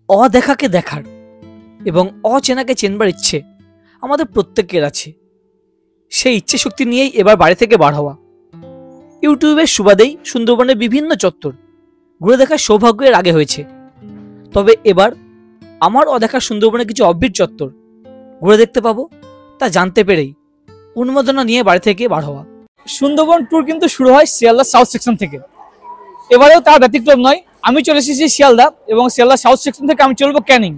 অদেখাকে দেখার এবং অচেনাকে চেনবার ইচ্ছে আমাদের প্রত্যেকের আছে। সেই ইচ্ছে শক্তি নিয়েই এবার বাড়ি থেকে বার হওয়া। ইউটিউবের সুবাদেই সুন্দরবনের বিভিন্ন চত্বর ঘুরে দেখার সৌভাগ্য এর আগে হয়েছে, তবে এবার আমার অদেখা সুন্দরবনের কিছু অদ্ভুত চত্বর ঘুরে দেখতে পাবো তা জানতে পেরেই উন্মাদনা নিয়ে বাড়ি থেকে বার হওয়া। সুন্দরবন ট্যুর কিন্তু শুরু হয় শিয়ালদা সাউথ সেকশন থেকে। এবারেও তার ব্যতিক্রম নয়, আমি চলে এসেছি শিয়ালদা এবং শিয়ালদা সাউথ সেকশন থেকে আমি চলবো ক্যানিং।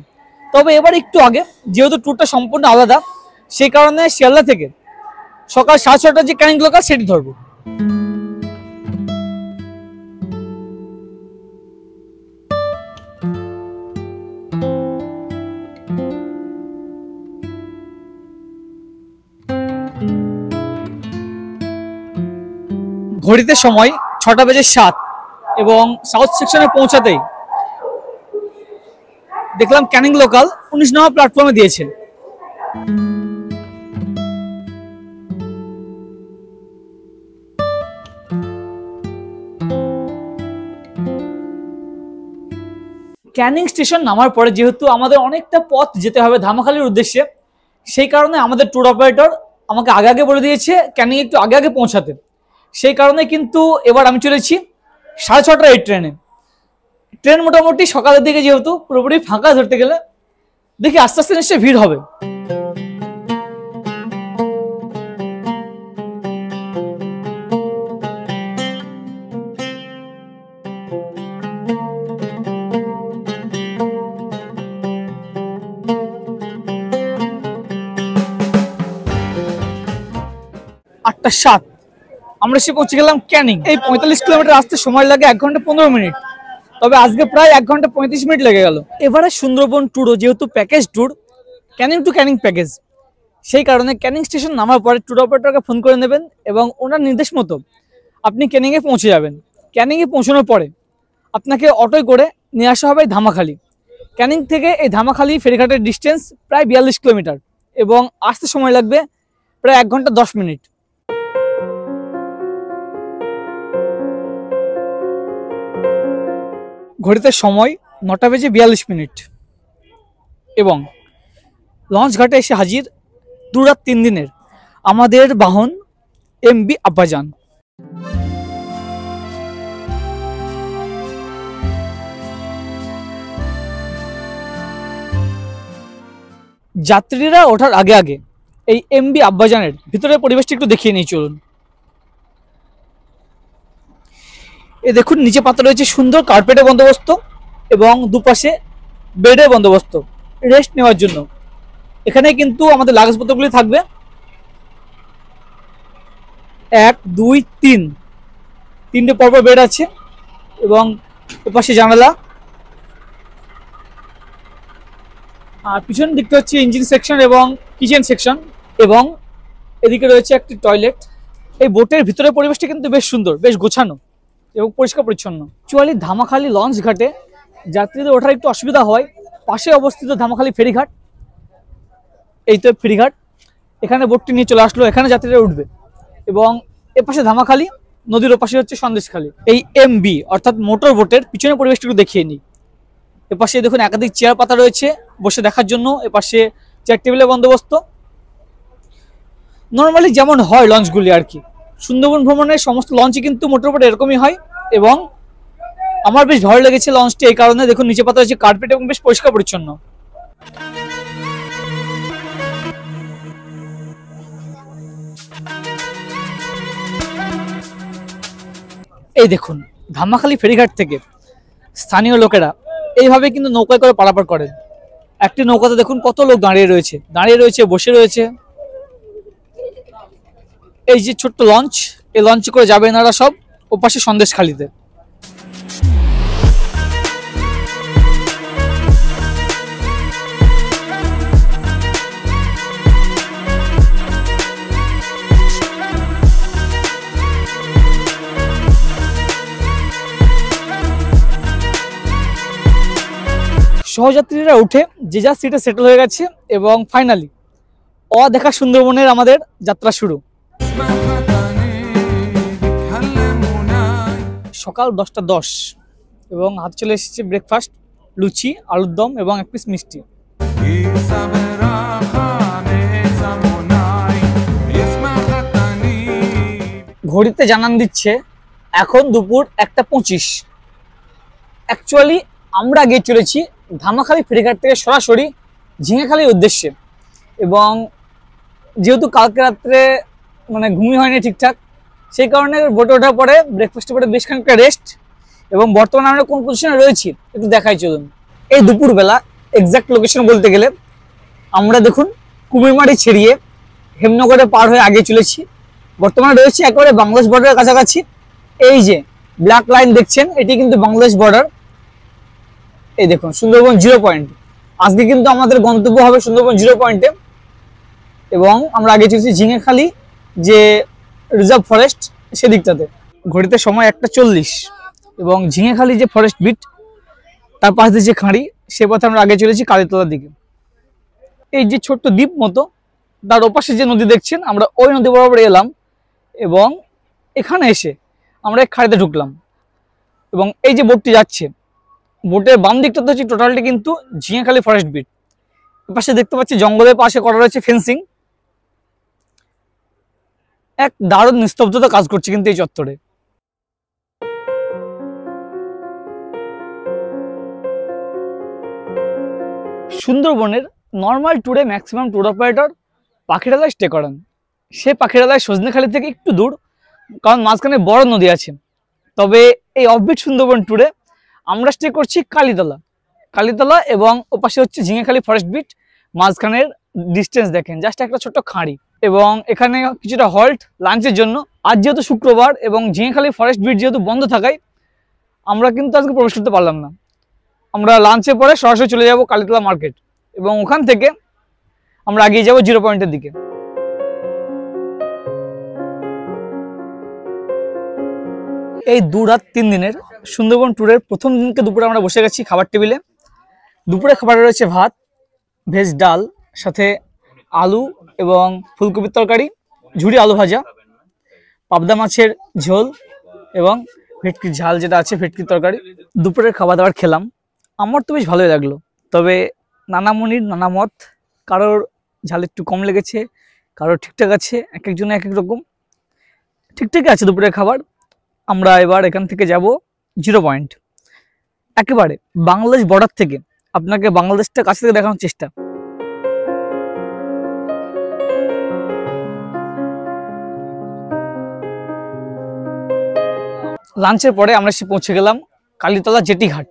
তবে এবার একটু আগে, যেহেতু ট্যুরটা সম্পূর্ণ আলাদা, সেই কারণে শিয়ালদা থেকে সকাল 6:30টার যে ক্যানিং লোকাল সেটি ধরবো। ঘড়িতে সময় 6:07 এবং সাউথ সেকশনে পৌঁছাতেই দেখলাম ক্যানিং লোকাল 19 নম্বর প্ল্যাটফর্মে দিয়েছে। ক্যানিং স্টেশন নামার পরে যেহেতু আমাদের অনেকটা পথ যেতে হবে ধামাখালির উদ্দেশ্যে, সেই কারণে আমাদের ট্যুর অপারেটর আমাকে আগে আগে বলে দিয়েছে ক্যানিং একটু আগে আগে পৌঁছাতে। সেই কারণে কিন্তু এবার আমি চলেছি 6:30টার এই ট্রেনে। ট্রেন মোটামুটি সকালের দিকে, যেহেতু পুরোপুরি ফাঁকা ধরতে গেলে, দেখি আস্তে আস্তে নিশ্চয়ই ভিড় হবে। আটটা 7 আমরা এসে পৌঁছে গেলাম ক্যানিং। এই 45 কিলোমিটার আসতে সময় লাগে 1 ঘন্টা 15 মিনিট, তবে আজকে প্রায় 1 ঘন্টা 35 মিনিট লেগে গেল। এবারে সুন্দরবন ট্যুরও যেহেতু package tour, Canning to Canning package, সেই কারণে ক্যানিং স্টেশন নামার পরে ট্যুর অপারেটরকে ফোন করে নেবেন এবং ওনার নির্দেশ মতো আপনি ক্যানিংয়ে পৌঁছে যাবেন। ক্যানিংয়ে পৌঁছানোর পরে আপনাকে অটোয় করে নিয়ে আসা হবে ধামাখালি। ক্যানিং থেকে এই ধামাখালি ফেরিঘাটের ডিস্টেন্স প্রায় 42 কিলোমিটার এবং আসতে সময় লাগবে প্রায় 1 ঘন্টা 10 মিনিট। ঘড়িতে সময় 9:42 এবং লঞ্চ ঘাটে এসে হাজির 2 রাত 3 দিনের আমাদের বাহন এমবি আব্বাজান। যাত্রীরা ওঠার আগে আগে এই এমবি আব্বাজানের ভিতরের পরিবেশটা একটু দেখিয়ে নিয়ে চলুন। এ দেখুন, নিচে পাতা রয়েছে সুন্দর কার্পেটের বন্দোবস্ত এবং দুপাশে বেডের বন্দোবস্ত রেস্ট নেওয়ার জন্য। এখানে কিন্তু আমাদের লাগেজপত্রগুলি থাকবে। 1 2 3 তিনটে পরপর বেড আছে এবং এপাশে জানালা, আর পিছন দিকটা হচ্ছে ইঞ্জিন সেকশন এবং কিচেন সেকশন, এবং এদিকে রয়েছে একটি টয়লেট। এই বোটের ভিতরের পরিবেশটা কিন্তু বেশ সুন্দর, বেশ গোছানো এবং পরিষ্কার পরিচ্ছন্ন। অ্যাকচুয়ালি ধামাখালি লঞ্চ ঘাটে যাত্রীদের ওঠার একটু অসুবিধা হয়। পাশে অবস্থিত ধামাখালি ফেরিঘাট, এই তো ফেরিঘাট, এখানে বোটটি নিয়ে চলে আসলো, এখানে যাত্রীরা উঠবে। এবং এপাশে ধামাখালি, নদীর ওপাশে হচ্ছে সন্দেশখালী। এই এমবি অর্থাৎ মোটর বোটের পিছনের পরিবেশটা একটু দেখিয়ে নিই। এপাশে দেখুন একাধিক চেয়ার পাতা রয়েছে বসে দেখার জন্য, এপাশে চেয়ার টেবিলের বন্দোবস্ত। নর্মালি যেমন হয় লঞ্চগুলি আর কি, সুন্দরবন ভ্রমণের সমস্ত লঞ্চই কিন্তু মোটর বোট এরকমই হয়। এবং আমার বেশ ভালো লেগেছে লঞ্চটি এই কারণে, দেখুন নিচে পাতা রয়েছে কার্পেট এবং বেশ পরিষ্কার পরিচ্ছন্ন। এই দেখুন, ধামাখালি ফেরিঘাট থেকে স্থানীয় লোকেরা এইভাবে কিন্তু নৌকায় করে পারাপার করেন। একটি নৌকাতে দেখুন কত লোক দাঁড়িয়ে রয়েছে, বসে রয়েছে। এই যে ছোট্ট লঞ্চ, এই লঞ্চে করে যাবে এনারা সব ওপাশে সন্দেশখালীতে। সহযাত্রীরা উঠে যে যার সিটে সেটেল হয়ে গেছে এবং ফাইনালি অদেখা সুন্দরবনের আমাদের যাত্রা শুরু। সকাল 10:10 এবং হাতে চলে এসেছে ব্রেকফাস্ট। লুচি, আলুর দম এবং এক পিস মিষ্টি। ঘড়িতে জানান দিচ্ছে এখন দুপুর 1:25। অ্যাকচুয়ালি আমরা গিয়ে চলেছি ধামাখালি ফেরিঘাট থেকে সরাসরি ঝিঙেখালির উদ্দেশ্যে। এবং যেহেতু কালকে রাত্রে মানে ঘুমই হয়নি ঠিকঠাক, সেই কারণে বোটে ওঠার পরে ব্রেকফাস্টের পরে বেশ খানিকটা রেস্ট। এবং বর্তমানে আমরা কোন পজিশনে রয়েছি একটু দেখাই চলুন। এই দুপুরবেলা এক্সাক্ট লোকেশন বলতে গেলে আমরা দেখুন কুমিরমারি ছেড়িয়ে হেমনগরে পার হয়ে আগে চলেছি। বর্তমানে রয়েছে একেবারে বাংলাদেশ বর্ডারের কাছাকাছি। এই যে ব্ল্যাক লাইন দেখছেন এটি কিন্তু বাংলাদেশ বর্ডার। এই দেখুন সুন্দরবন 0 পয়েন্ট। আজকে কিন্তু আমাদের গন্তব্য হবে সুন্দরবন 0 পয়েন্টে। এবং আমরা আগে চলেছি ঝিঙেখালি যে রিজার্ভ ফরেস্ট সেদিকটাতে। ঘড়িতে সময় 1:40 এবং ঝিঙেখালি যে ফরেস্ট বিট তার পাশ দিয়ে যে খাঁড়ি সে পথে আমরা আগে চলেছি কালীতলার দিকে। এই যে ছোট্ট দ্বীপ মতো তার ওপাশে যে নদী দেখছেন আমরা ওই নদী বরাবর এলাম এবং এখানে এসে আমরা এক খাঁড়িতে ঢুকলাম। এবং এই যে বোটটি যাচ্ছে বোটের বাম দিকটাতে হচ্ছে টোটালটি কিন্তু ঝিঙেখালি ফরেস্ট বিট। পাশে দেখতে পাচ্ছি জঙ্গলের পাশে করা রয়েছে ফেন্সিং। এক দারুণ নিস্তব্ধতা কাজ করছে কিন্তু এই চত্বরে। সুন্দরবনের নর্মাল ট্যুরে ম্যাক্সিমাম ট্যুর অপারেটর পাখিরালয় স্টে করেন। সে পাখিরালয় সজনেখালি থেকে একটু দূর, কারণ মাঝখানে বড় নদী আছে। তবে এই অফবিট সুন্দরবন ট্যুরে আমরা স্টে করছি কালীতলা এবং ওপাশে হচ্ছে ঝিঙেখালি ফরেস্ট বিট। মাঝখানের ডিস্টেন্স দেখেন জাস্ট একটা ছোট্ট খাঁড়ি। এবং এখানে কিছুটা হল্ট লাঞ্চের জন্য। আজ যেহেতু শুক্রবার এবং ঝিঙেখালি ফরেস্ট বিট যেহেতু বন্ধ থাকায় আমরা কিন্তু আজকে প্রবেশ করতে পারলাম না। আমরা লাঞ্চের পরে সরাসরি চলে যাব কালীতলা মার্কেট এবং ওখান থেকে আমরা এগিয়ে যাব 0 পয়েন্টের দিকে। এই 2 রাত 3 দিনের সুন্দরবন ট্যুরের প্রথম দিনকে দুপুরে আমরা বসে গেছি খাবার টেবিলে। দুপুরে খাবারে রয়েছে ভাত, ভেজ ডাল, সাথে আলু এবং ফুলকপির তরকারি, ঝুরি আলু ভাজা, পাবদা মাছের ঝোল এবং ভেটকির ঝাল যেটা আছে ভেটকির তরকারি। দুপুরের খাবার দাবার খেলাম, আমার তো বেশ ভালোই লাগলো। তবে নানামণির নানা মত, কারোর ঝাল একটু কম লেগেছে, কারোর ঠিকঠাক আছে, এক একজনে এক এক রকম। ঠিকঠাকই আছে দুপুরের খাবার। আমরা এবার এখান থেকে যাব 0 পয়েন্ট, একেবারে বাংলাদেশ বর্ডার থেকে আপনাকে বাংলাদেশটা কাছ থেকে দেখানোর চেষ্টা। লাঞ্চের পরে আমরা এসে পৌঁছে গেলাম কালীতলা জেটি ঘাট।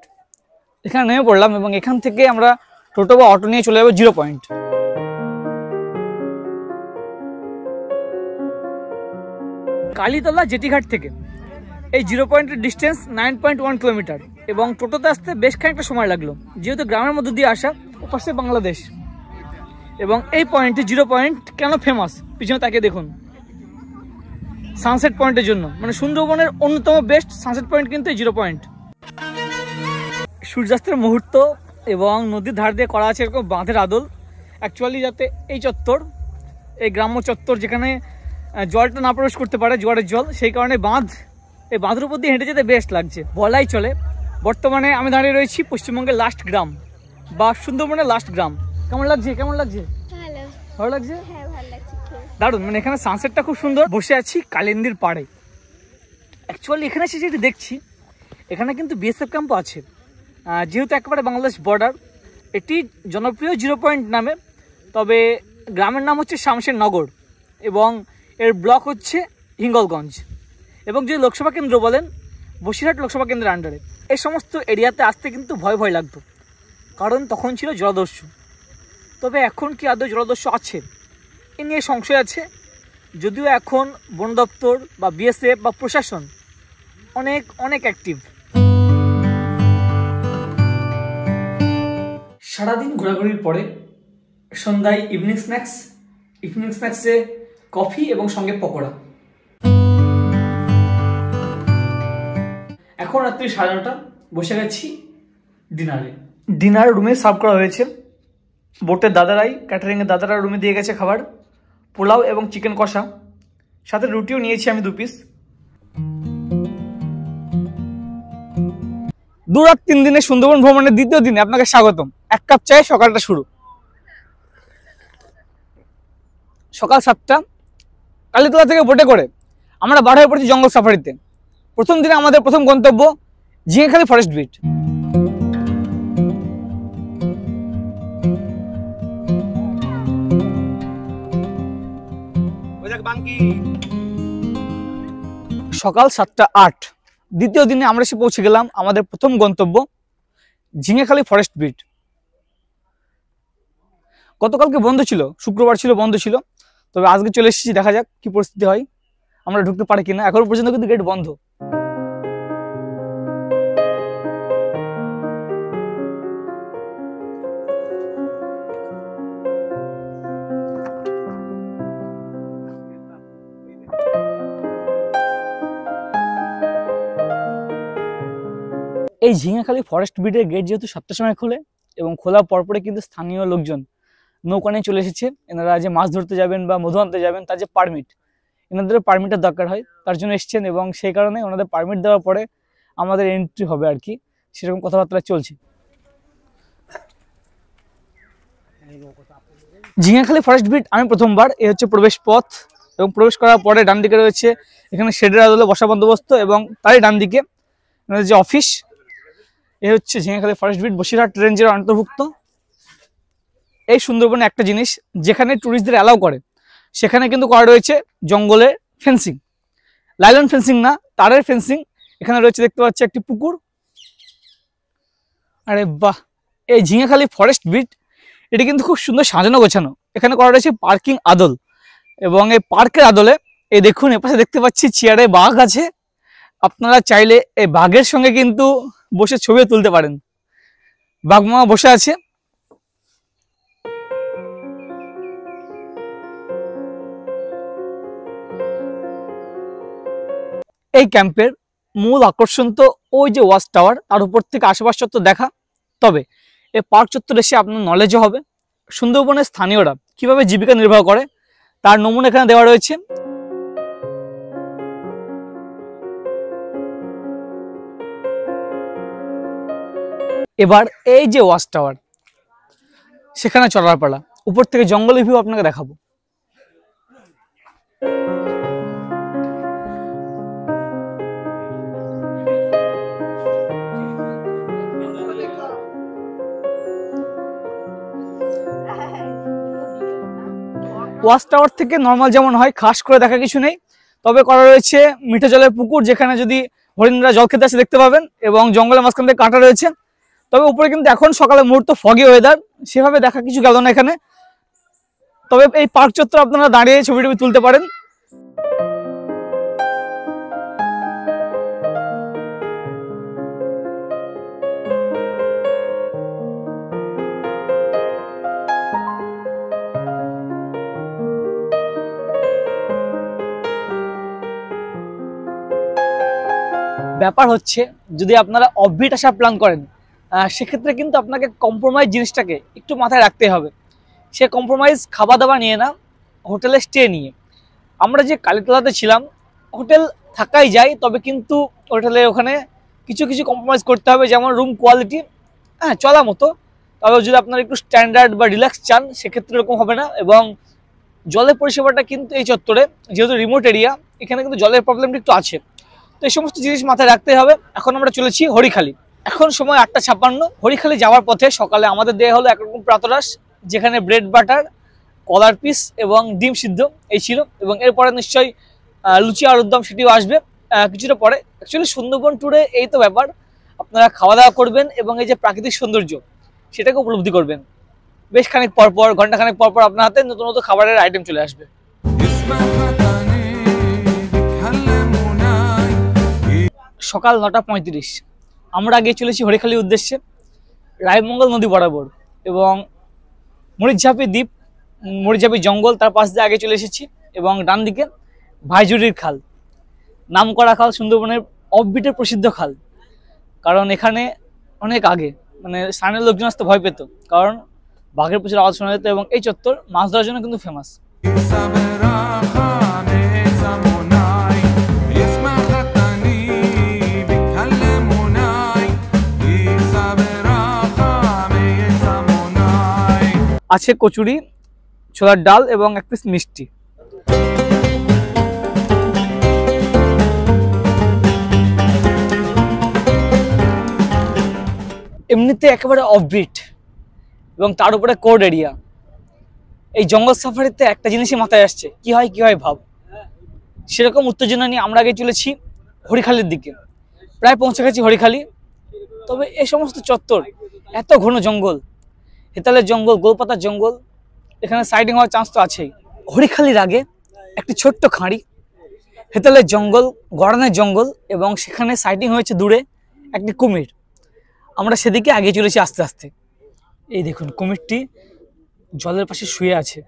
এখানে নেমে পড়লাম এবং এখান থেকে আমরা টোটো বা অটো নিয়ে চলে যাবো 0 পয়েন্ট। কালীতলা জেটি ঘাট থেকে এই 0 পয়েন্টের ডিস্টেন্স 9.1 কিলোমিটার এবং টোটোতে আসতে বেশ খানিকটা সময় লাগলো, যেহেতু গ্রামের মধ্যে দিয়ে আসা, ওপাশে বাংলাদেশ। এবং এই পয়েন্টে 0 পয়েন্ট কেন ফেমাস পিছনে তাকে দেখুন, সানসেট পয়েন্টের জন্য। মানে সুন্দরবনের অন্যতম বেস্ট সানসেট পয়েন্ট কিন্তু এই 0 পয়েন্ট। সূর্যাস্তের মুহূর্ত এবং নদীর ধার দিয়ে করা আছে এরকম বাঁধের আদল। অ্যাকচুয়ালি যাতে এই চত্বর, এই গ্রাম্য চত্বর যেখানে জলটা না প্রবেশ করতে পারে, জোয়ারের জল, সেই কারণে এই বাঁধের উপর দিয়ে হেঁটে যেতে বেস্ট লাগছে বলাই চলে। বর্তমানে আমি দাঁড়িয়ে রয়েছি পশ্চিমবঙ্গের লাস্ট গ্রাম বা সুন্দরবনের লাস্ট গ্রাম। কেমন লাগছে? ভালো লাগছে? দারুণ। মানে এখানে সানসেটটা খুব সুন্দর। বসে আছি কালিন্দির পাড়ে। অ্যাকচুয়ালি এখানে এসে যেটি দেখছি, এখানে কিন্তু বিএসএফ ক্যাম্পও আছে। যেহেতু একেবারে বাংলাদেশ বর্ডার, এটি জনপ্রিয় 0 পয়েন্ট নামে। তবে গ্রামের নাম হচ্ছে শামশের নগর এবং এর ব্লক হচ্ছে হিঙ্গলগঞ্জ। এবং যদি লোকসভা কেন্দ্র বলেন, বসিরহাট লোকসভা কেন্দ্রের আন্ডারে। এই সমস্ত এরিয়াতে আসতে কিন্তু ভয় লাগতো, কারণ তখন ছিল জলদস্যু। তবে এখন কি আদৌ জলদস্যু আছে এ নিয়ে সংশয় আছে। যদিও এখন বন দপ্তর বা বিএসএফ বা প্রশাসন অনেক অ্যাক্টিভ। সারাদিন ঘোরাঘুরির পরে সন্ধ্যায় ইভিনিং স্ন্যাক্সে কফি এবং সঙ্গে পকোড়া। এখন রাত্রি 9:30, বসে গেছি ডিনারে। ডিনার রুমে সার্ভ করা হয়েছে। বোটের দাদারাই, ক্যাটারিংয়ের দাদারা রুমে দিয়ে গেছে খাবার, পোলাও এবং চিকেন কষা, সাথে রুটিও নিয়েছি আমি 2 পিস। 2 রাত 3 দিনের সুন্দরবন ভ্রমণের দ্বিতীয় দিনে আপনাকে স্বাগতম। 1 কাপ চায়ে সকালটা শুরু। সকাল 7টা কালীতলা থেকে বোটে করে আমরা বার হয়ে পড়েছি জঙ্গল সাফারিতে। প্রথম দিনে আমাদের প্রথম গন্তব্য ঝিঙেখালি ফরেস্ট বিট। সকাল 7:08 দ্বিতীয় দিনে আমরা এসে পৌঁছে গেলাম আমাদের প্রথম গন্তব্য ঝিঙেখালি ফরেস্ট বিট। গতকালকে বন্ধ ছিল, শুক্রবার ছিল, বন্ধ ছিল, তবে আজকে চলে এসেছি, দেখা যাক কি পরিস্থিতি হয়, আমরা ঢুকতে পারি কিনা। এখনো পর্যন্ত কিন্তু গেট বন্ধ। এই ঝিঙেখালি ফরেস্ট বিটের গেট যেহেতু 7টার সময় খোলে এবং খোলার পরপরে কিন্তু স্থানীয় লোকজন নৌকা নিয়ে চলে এসেছে। এনারা যে মাছ ধরতে যাবেন বা মধু আনতে যাবেন তার যে পারমিট, এনাদের পারমিটের দরকার হয়, তার জন্য এসছেন এবং সেই কারণে ওনাদের পারমিট দেওয়ার পরে আমাদের এন্ট্রি হবে আর কি, সেরকম কথাবার্তা চলছে। ঝিঙেখালি ফরেস্ট বিট আমি প্রথমবার। এ হচ্ছে প্রবেশ পথ এবং প্রবেশ করার পরে ডান দিকে রয়েছে এখানে শেডের আদলে বসা বন্দোবস্ত এবং তারই ডান দিকে যে অফিস। এ হচ্ছে ঝিঙেখালি ফরেস্ট বিট বসিরহাট রেঞ্জের অন্তর্ভুক্ত। এই সুন্দরবনে একটা জিনিস যেখানে ট্যুরিস্টদের অ্যালাউ করে সেখানে কিন্তু করা রয়েছে জঙ্গলের ফেন্সিং, লাইলন ফেন্সিং না, তারের ফেন্সিং। এখানে রয়েছে দেখতে পাচ্ছি একটি পুকুর। আরে বাহ, এই ঝিঙেখালি ফরেস্ট বিট এটি কিন্তু খুব সুন্দর সাজানো গোছানো। এখানে করা রয়েছে পার্কিং আদল এবং এই পার্কের আদলে এই দেখুন এপাশে দেখতে পাচ্ছি চেয়ারে বাঘ আছে। আপনারা চাইলে এই বাঘের সঙ্গে কিন্তু বসে ছবি তুলতে পারেন। বাঘ মামা বসে আছে। এই ক্যাম্পের মূল আকর্ষণ তো ওই যে ওয়াচ টাওয়ার, আর উপর থেকে আশেপাশ চত্বর দেখা। তবে এই পার্ক চত্বর এসে আপনার নলেজও হবে সুন্দরবনের স্থানীয়রা কিভাবে জীবিকা নির্বাহ করে, তার নমুনা এখানে দেওয়া রয়েছে। এবার এই যে ওয়াচ টাওয়ার, সেখানে চলার পালা, উপর থেকে জঙ্গলের ভিউ আপনাকে দেখাবো। ওয়াচ টাওয়ার থেকে নর্মাল যেমন হয় খাস করে দেখা কিছু নেই, তবে করা রয়েছে মিঠে জলের পুকুর, যেখানে যদি হরিণরা জল খেতে আসে দেখতে পাবেন, এবং জঙ্গলের মাঝখান থেকে কাঁটা রয়েছে। তবে উপরে কিন্তু এখন সকালে মুহূর্ত ফগি ওয়েদার, সেভাবে দেখা কিছু গেল না এখানে। তবে এই পার্ক চত্বর আপনারা দাঁড়িয়ে ছবি টবি তুলতে পারেন। ব্যাপার হচ্ছে যদি আপনারা অফবিট আসার প্ল্যান করেন সেক্ষেত্রে কিন্তু আপনাকে কম্প্রোমাইজ জিনিসটাকে একটু মাথায় রাখতে হবে। সে কম্প্রোমাইজ খাওয়া দাওয়া নিয়ে না, হোটেলে স্টে নিয়ে। আমরা যে কালীতলাতে ছিলাম, হোটেল থাকাই যায়, তবে কিন্তু হোটেলে ওখানে কিছু কিছু কম্প্রোমাইজ করতে হবে, যেমন রুম কোয়ালিটি চলা মতো। তবে যদি আপনারা একটু স্ট্যান্ডার্ড বা রিল্যাক্স চান সেক্ষেত্রে এরকম হবে না। এবং জলের পরিষেবাটা কিন্তু এই চত্বরে যেহেতু রিমোট এরিয়া, এখানে কিন্তু জলের প্রবলেমটা একটু আছে। তো এই সমস্ত জিনিস মাথায় রাখতে হবে। এখন আমরা চলেছি হরিখালি। এখন সময় 8:56। হরিখালি যাওয়ার পথে সকালে আমাদের দেওয়া হলো একরকম প্রাতরাশ, যেখানে ব্রেড বাটার, কলার পিস এবং ডিম সিদ্ধ এই ছিল। এবং এরপরে নিশ্চয়ই লুচি আলুর দম সেটিও আসবে কিছুটা পরে। অ্যাকচুয়ালি সুন্দরবন ট্যুরে এই তো ব্যাপার, আপনারা খাওয়া দাওয়া করবেন এবং এই যে প্রাকৃতিক সৌন্দর্য সেটাকে উপলব্ধি করবেন। বেশ খানিক পরপর, ঘন্টাখানেক পরপর আপনার হাতে নতুন নতুন খাবারের আইটেম চলে আসবে। সকাল 9:35 আমরা গিয়ে চলেছি হরিখালির উদ্দেশ্যে, রায়মঙ্গল নদী বরাবর এবং মরিচঝাপি দ্বীপ, মরিচঝাপি জঙ্গল, তার পাশ দিয়ে আগে চলে এসেছি। এবং ডান দিকে ভাইজুরির খাল, নাম করা খাল, সুন্দরবনের অফবিটের প্রসিদ্ধ খাল। কারণ এখানে অনেক আগে মানে স্থানীয় লোকজন আসতে ভয় পেত, কারণ বাঘের প্রচুর আওয়াজ শোনা যেত। এবং এই চত্বর মাছ ধরার জন্য কিন্তু ফেমাস। আছে কচুরি, ছোলার ডাল এবং এক পিস মিষ্টি। এমনিতে একেবারে অফবিট এবং তার উপরে কোর্ড এরিয়া। এই জঙ্গল সাফারিতে একটা জিনিসই মাথায় আসছে, কি হয় ভাব। সেরকম উত্তেজনা নিয়ে আমরা আগে চলেছি হরিখালির দিকে। প্রায় পৌঁছে গেছি হরিখালি। তবে এই সমস্ত চত্বর এত ঘন জঙ্গল, হেতালের জঙ্গল, গোলপাতার জঙ্গল, এখানে সাইডিং হওয়ার চান্স তো আছেই। হরিখালির আগে একটি ছোট্ট খাঁড়ি, হেতালের জঙ্গল, গড়ানের জঙ্গল এবং সেখানে সাইডিং হয়েছে দূরে একটি কুমির। আমরা সেদিকে আগে চলেছি আস্তে আস্তে। এই দেখুন কুমিরটি জলের পাশে শুয়ে আছে।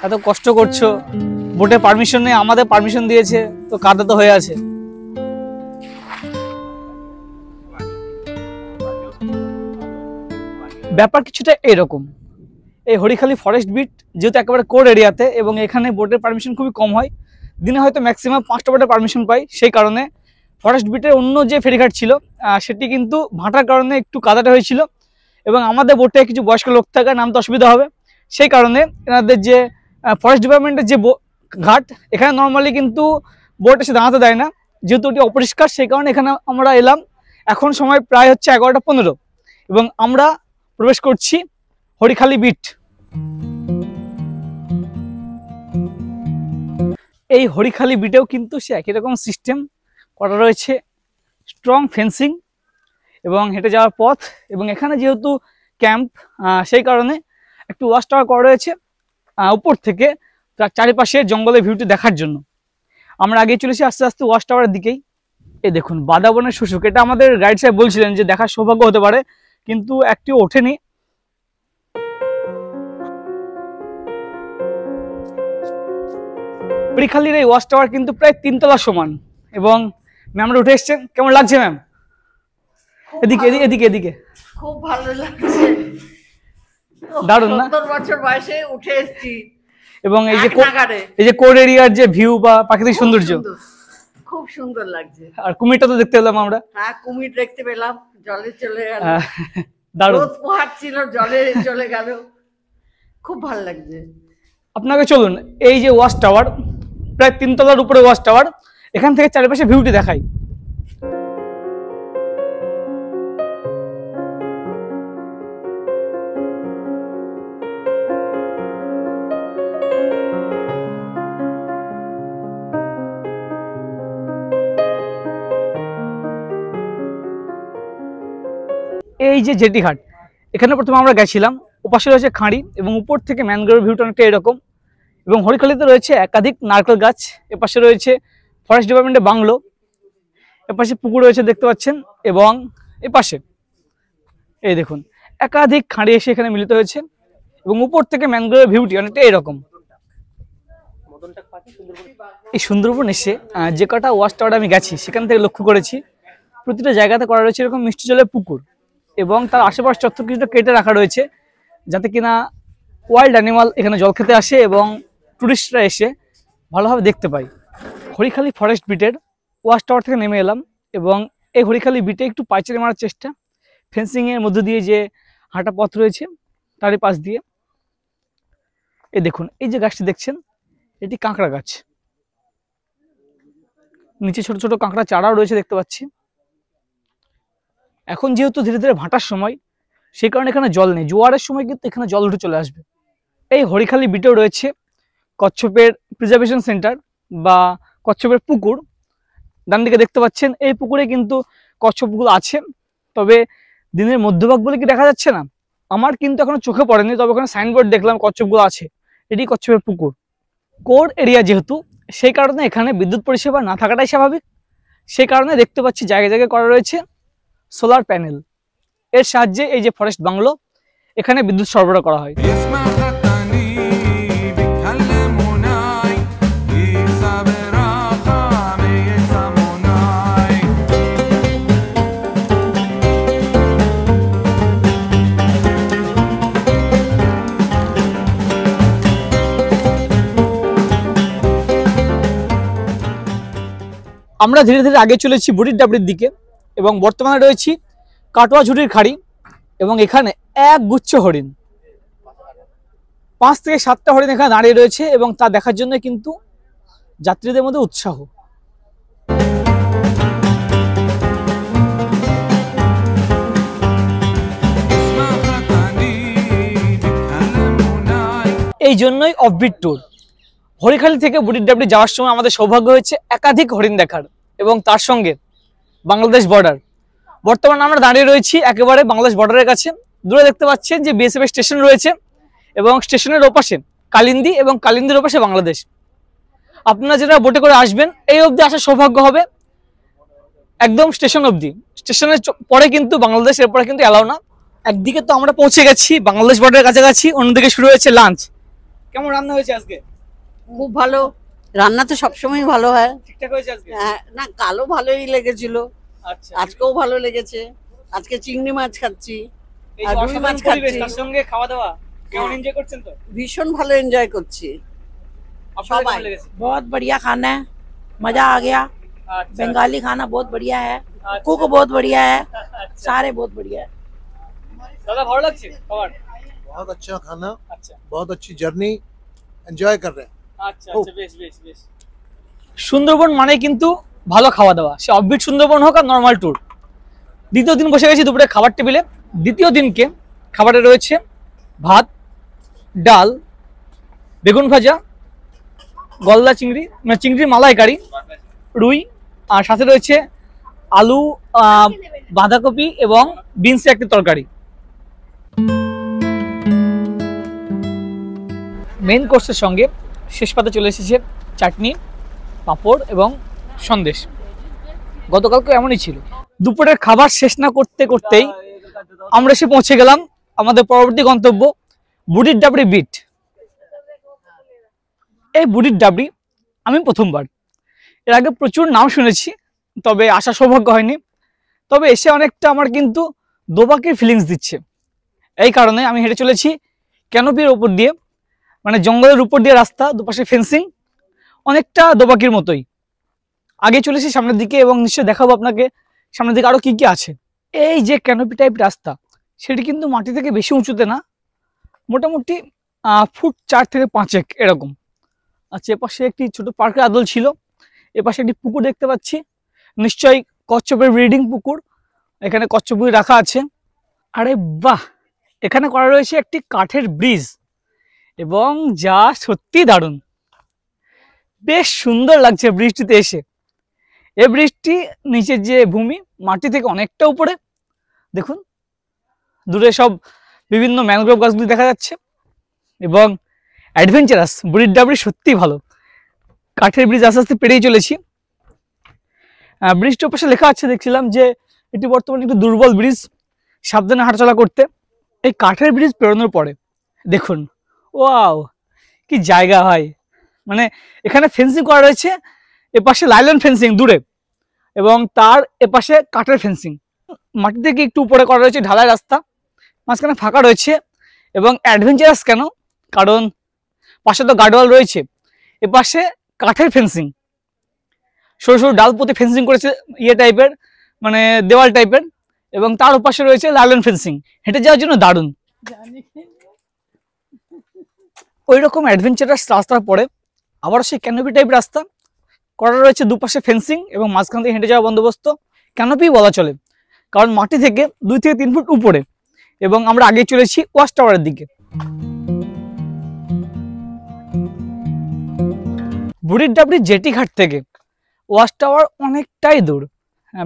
এত কষ্ট করছো, বোটে পারমিশন নেই, আমাদের পারমিশন দিয়েছে, তো কাদা তো হয়ে আছে। ব্যাপার কিছুটা এরকম। এই হরিখালি ফরেস্ট বিট যেহেতু একেবারে কোর এরিয়াতে এবং এখানে বোটের পারমিশন খুবই কম হয়, দিনে হয়তো ম্যাক্সিমাম 5টা বোটের পারমিশন পাই। সেই কারণে ফরেস্ট বিটের অন্য যে ফেরিঘাট ছিল সেটি কিন্তু ভাটার কারণে একটু কাদাটা হয়েছিল এবং আমাদের বোটে কিছু বয়স্ক লোক থাকার নামতে অসুবিধা হবে। সেই কারণে এনাদের যে ফরেস্ট ডিপার্টমেন্টের যে ঘাট, এখানে নর্মালি কিন্তু বোট এসে দাঁড়াতে দেয় না, যেহেতু ওটি অপরিষ্কার। সেই কারণে এখানে আমরা এলাম। এখন সময় প্রায় হচ্ছে 11টা 15 এবং আমরা প্রবেশ করছি হরিখালি বিট। এই হরিখালি বিটেও কিন্তু সে একই রকম সিস্টেম করা রয়েছে, স্ট্রং ফেন্সিং এবং হেঁটে যাওয়ার পথ। এবং এখানে যেহেতু ক্যাম্প, সেই কারণে একটু ওয়াচ টাওয়ার করা রয়েছে উপর থেকে তার চারিপাশে জঙ্গলের ভিউটি দেখার জন্য। আমরা আগে চলেছি আস্তে আস্তে ওয়াচ টাওয়ারের দিকেই। এই দেখুন বাদাবনের শুশুক, এটা আমাদের গাইড সাহেব বলছিলেন যে দেখার সৌভাগ্য হতে পারে, কিন্তু একটিও ওঠেনি। হরিখালির এই ওয়াচ টাওয়ার কিন্তু প্রায় 3 তলা সমান এবং ম্যামরা উঠে এসছেন। কেমন লাগছে ম্যাম? এদিকে এদিকে এদিকে। খুব ভালো লাগছে, দারুণ না? 70 বছর বয়সে উঠে এসেছি এবং এই যে কোর এরিয়ার যে ভিউ বা প্রাকৃতিক সৌন্দর্য খুব সুন্দর লাগছে। আর কুমিরটা তো দেখতে পেলাম আমরা। হ্যাঁ, কুমির দেখতে পেলাম, জলে চলে গেল। দারুণ, রোদ পোহাট ছিল, জলে চলে গেল, খুব ভালো লাগছে। আপনাকে চলুন, এই যে ওয়াচ টাওয়ার, প্রায় 3 তলার উপরে ওয়াচ টাওয়ার, এখান থেকে চারিপাশে ভিউটি দেখাই। এই যে জেটি ঘাট, এখানে প্রথমে আমরা গেছিলাম। ওপাশে রয়েছে খাঁড়ি এবং উপর থেকে ম্যানগ্রোভ ভিউটা অনেকটা এরকম। এবং হরিখালিতে রয়েছে একাধিক নারকেল গাছ, এপাশে রয়েছে ফরেস্ট ডিপার্টমেন্টের বাংলো, এপাশে পুকুর রয়েছে দেখতে পাচ্ছেন, এবং এপাশে এই দেখুন একাধিক খাঁড়ি এসে এখানে মিলিত হয়েছে এবং উপর থেকে ম্যানগ্রোভের ভিউটি অনেকটা এরকম। এই সুন্দরবন এসে যে কটা ওয়াচ টাওয়ার আমি গেছি সেখান থেকে লক্ষ্য করেছি প্রতিটা জায়গাতে করা রয়েছে এরকম মিষ্টি জলের পুকুর এবং তার আশেপাশ চত্বর কিছুটা কেটে রাখা রয়েছে যাতে কিনা ওয়াইল্ড অ্যানিমাল এখানে জল খেতে আসে এবং টুরিস্টরা এসে ভালোভাবে দেখতে পায়। হরিখালি ফরেস্ট বিটের ওয়াচ টাওয়ার থেকে নেমে এলাম এবং এই হরিখালি বিটে একটু পাইচারি মারার চেষ্টা, ফেন্সিংয়ের মধ্য দিয়ে যে হাঁটা পথ রয়েছে তারই পাশ দিয়ে। এই দেখুন এই যে গাছটি দেখছেন এটি কাঁকড়া গাছ, নিচে ছোট ছোট কাঁকড়া চারাও রয়েছে দেখতে পাচ্ছি। এখন যেহেতু ধীরে ধীরে ভাটার সময় সেই কারণে এখানে জল নেই, জোয়ারের সময় কিন্তু এখানে জল উঠে চলে আসবে। এই হরিখালি বিটেও রয়েছে কচ্ছপের প্রিজার্ভেশন সেন্টার বা কচ্ছপের পুকুর। ডান দিকে দেখতে পাচ্ছেন এই পুকুরে কিন্তু কচ্ছপগুলো আছে, তবে দিনের মধ্যভাগ বলে কি দেখা যাচ্ছে না আমার কিন্তু এখনো চোখে পড়েনি, তবে ওখানে সাইনবোর্ড দেখলাম কচ্ছপগুলো আছে। এটি কচ্ছপের পুকুর। কোর এরিয়া যেহেতু সেই কারণে এখানে বিদ্যুৎ পরিষেবা না থাকাটাই স্বাভাবিক। সেই কারণে দেখতে পাচ্ছি জায়গায় জায়গায় করা রয়েছে সোলার প্যানেল, এর সাহায্যে এই যে ফরেস্ট বাংলো এখানে বিদ্যুৎ সরবরাহ করা হয়। আমরা ধীরে ধীরে আগে চলেছি বুড়ির ডাবরির দিকে এবং বর্তমানে রয়েছি কাটোয়া ঝুড়ির খাড়ি এবং এখানে এক গুচ্ছ হরিণ, 5 থেকে 7টা হরিণ এখানে দাঁড়িয়ে রয়েছে এবং তা দেখার জন্য কিন্তু যাত্রীদের মধ্যে উৎসাহ। এই জন্যই অফবিট ট্যুর। হরিখালি থেকে বুড়ির ডাবরি যাওয়ার সময় আমাদের সৌভাগ্য হয়েছে একাধিক হরিণ দেখার এবং তার সঙ্গে বাংলাদেশ বর্ডার। বর্তমানে আমরা দাঁড়িয়ে রয়েছি একেবারে বাংলাদেশ বর্ডারের কাছে। দূরে দেখতে পাচ্ছেন যে বিএসএফ স্টেশন রয়েছে এবং স্টেশনের ওপাশে কালিন্দী এবং কালিন্দির ওপাশে বাংলাদেশ। আপনারা যারা বোটে করে আসবেন এই অবধি আসার সৌভাগ্য হবে, একদম স্টেশন অবধি। স্টেশনের পরে কিন্তু বাংলাদেশ, এরপরে কিন্তু এলাও না। একদিকে তো আমরা পৌঁছে গেছি বাংলাদেশ বর্ডারের কাছাকাছি, অন্যদিকে শুরু হয়েছে লাঞ্চ। কেমন রান্না হয়েছে আজকে? খুব ভালো রান্না, তো সবসময় ভালো হয়। ঠিকঠাক হয়েছে আজকে? হ্যাঁ, না কালও ভালোই লেগেছিল, আচ্ছা, আজকেও ভালো লেগেছে। আজকে চিংড়ি মাছ খাচ্ছি এই আর রুই অসাধারণ মাছ পরিবেশ, খাচ্ছি। তার সঙ্গে খাওয়া দাওয়া কেমন হ্যাঁ। এনজয় করছেন? তো ভীষণ ভালো এনজয় করছি। আপনাদের সবাই। কেমন লেগেছে? बहुत बढ़िया खाना है, मजा आ गया। আচ্ছা, बंगाली खाना बहुत बढ़िया है, अच्छा। कुक बहुत बढ़िया है, আচ্ছা। सारे बहुत बढ़िया है। দাদা ভালো লাগছে খাবার? बहुत अच्छा खाना, আচ্ছা बहुत अच्छी जर्नी, एंजॉय कर रहे हैं। আচ্ছা আচ্ছা, বেশ বেশ বেশ। সুন্দরবন মানে কিন্তু ভালো খাওয়া দাওয়া, সে অফবিট সুন্দরবন হোক আর নর্মাল ট্যুর। দ্বিতীয় দিন বসে গেছি দুপুরে খাবার টেবিলে। দ্বিতীয় দিনকে খাবারে রয়েছে ভাত, ডাল, বেগুন ভাজা, গলদা চিংড়ি মানে চিংড়ির মালাইকারি, রুই, আর সাথে রয়েছে আলু, বাঁধাকপি এবং বিনসের একটি তরকারি। মেইন কোর্সের সঙ্গে শেষ পাতে চলে এসেছে চাটনি, পাঁপড় এবং সন্দেশ। গতকালকে এমনই ছিল। দুপুরের খাবার শেষ না করতে করতেই আমরা এসে পৌঁছে গেলাম আমাদের পরবর্তী গন্তব্য বুড়ির ডাবরি বিট। এই বুড়ির ডাবরি আমি প্রথমবার, এর আগে প্রচুর নাম শুনেছি তবে আসার সৌভাগ্য হয়নি। তবে এসে অনেকটা আমার কিন্তু দোবাকের ফিলিংস দিচ্ছে। এই কারণে আমি হেঁটে চলেছি ক্যানোপির ওপর দিয়ে, মানে জঙ্গলের উপর দিয়ে রাস্তা, দুপাশে ফেন্সিং, অনেকটা দোবাকির মতোই। আগে চলেছি সামনের দিকে এবং নিশ্চয়ই দেখাবো আপনাকে সামনের দিকে আরো কি কি আছে। এই যে ক্যানোপি টাইপ রাস্তা, সেটি কিন্তু মাটি থেকে বেশি উঁচুতে না, মোটামুটি ফুট 4 থেকে 5 এরকম। আচ্ছা, এপাশে একটি ছোট পার্কের আদল ছিল, এপাশে একটি পুকুর দেখতে পাচ্ছি, নিশ্চয়ই কচ্ছপের ব্রিডিং পুকুর। এখানে কচ্ছপুরি রাখা আছে। আরে বাহ, এখানে করা রয়েছে একটি কাঠের ব্রিজ এবং যা সত্যি দারুণ, বেশ সুন্দর লাগছে ব্রিজটিতে এসে। এই ব্রিজটি নিচের যে ভূমি মাটি থেকে অনেকটা উপরে, দেখুন দূরে সব বিভিন্ন ম্যানগ্রোভ গাছগুলি দেখা যাচ্ছে এবং অ্যাডভেঞ্চারাস। বুড়ির ডাবরি সত্যি ভালো। কাঠের ব্রিজ আস্তে আস্তে পেরিয়ে চলেছি। ব্রিজটির পাশে লেখা আছে, দেখছিলাম যে এটি বর্তমানে একটু দুর্বল ব্রিজ, সাবধানে হাঁটাচলা করতে। এই কাঠের ব্রিজ পেরোনোর পরে দেখুন, ওয়াও কি জায়গা হয়! মানে এখানে ফেন্সিং করা রয়েছে, এপাশে লাইলন ফেন্সিং দূরে এবং তার এপাশে কাঠের ফেন্সিং। মাটি থেকে একটু উপরে করা রয়েছে ঢালাই রাস্তা, মাঝখানে ফাঁকা রয়েছে এবং অ্যাডভেঞ্চারাস কেন, কারণ পাশে তো গার্ডওয়াল রয়েছে, এপাশে কাঠের ফেন্সিং, সরু সরু ডাল পুঁতে ফেন্সিং করেছে ইয়ে টাইপের, মানে দেওয়াল টাইপের, এবং তার ওপাশে রয়েছে লাইলন ফেন্সিং। হেঁটে যাওয়ার জন্য দারুণ। ওই রকম অ্যাডভেঞ্চারাস রাস্তার পরে আবার সেই ক্যানোপি টাইপ রাস্তা করা রয়েছে, দুপাশে ফেন্সিং এবং মাঝখান থেকে হেঁটে যাওয়া বন্দোবস্ত। ক্যানোপি বলা চলে কারণ মাটি থেকে 2 থেকে 3 ফুট উপরে। এবং আমরা আগে চলেছি ওয়াচ টাওয়ারের দিকে। বুড়ির ডাবরি জেটি ঘাট থেকে ওয়াচ টাওয়ার অনেকটাই দূর,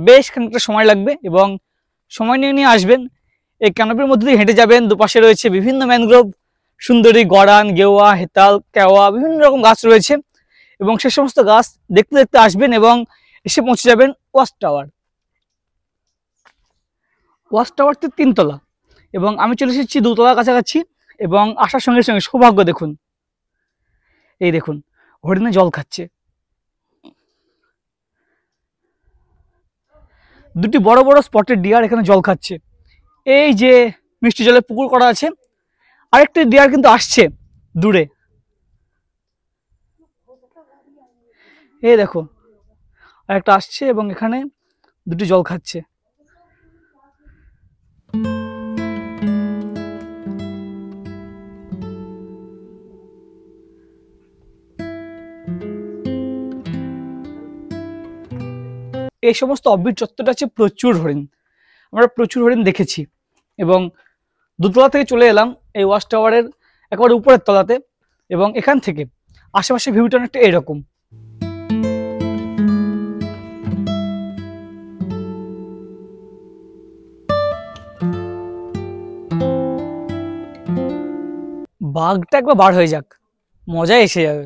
বেশ খানিকটা সময় লাগবে এবং সময় নিয়ে আসবেন। এই ক্যানোপির মধ্যে দিয়ে হেঁটে যাবেন, দুপাশে রয়েছে বিভিন্ন ম্যানগ্রোভ, সুন্দরী, গড়ান, গেওয়া, হেতাল, কেওয়া, বিভিন্ন রকম গাছ রয়েছে এবং সে সমস্ত গাছ দেখতে দেখতে আসবেন এবং এসে পৌঁছে যাবেন ওয়াচ টাওয়ার। ওয়াচ টাওয়ারটি 3 তলা এবং আমি চলে এসেছি 2 তলার কাছাকাছি এবং আসার সঙ্গে সঙ্গে সৌভাগ্য দেখুন, এই দেখুন হরিণে জল খাচ্ছে। 2টি বড় বড় স্পটের ডিয়ার এখানে জল খাচ্ছে। এই যে মিষ্টি জলের পুকুর করা আছে, আরেকটি ডিয়ার কিন্তু আসছে দূরে, এই দেখো। আর একটা আসছে এবং এখানে দুটি জল খাচ্ছে। এই সমস্ত অব্বিট চত্বরটা আছে প্রচুর হরিণ, আমরা প্রচুর হরিণ দেখেছি এবং দুতলা থেকে চলে এলাম এই ওয়াচ টাওয়ারের একেবারে উপরের তলাতে এবং এখান থেকে আশেপাশে ভিউটা অনেকটা এরকম। বাঘটা একবার বার হয়ে যাক, মজা এসে যাবে।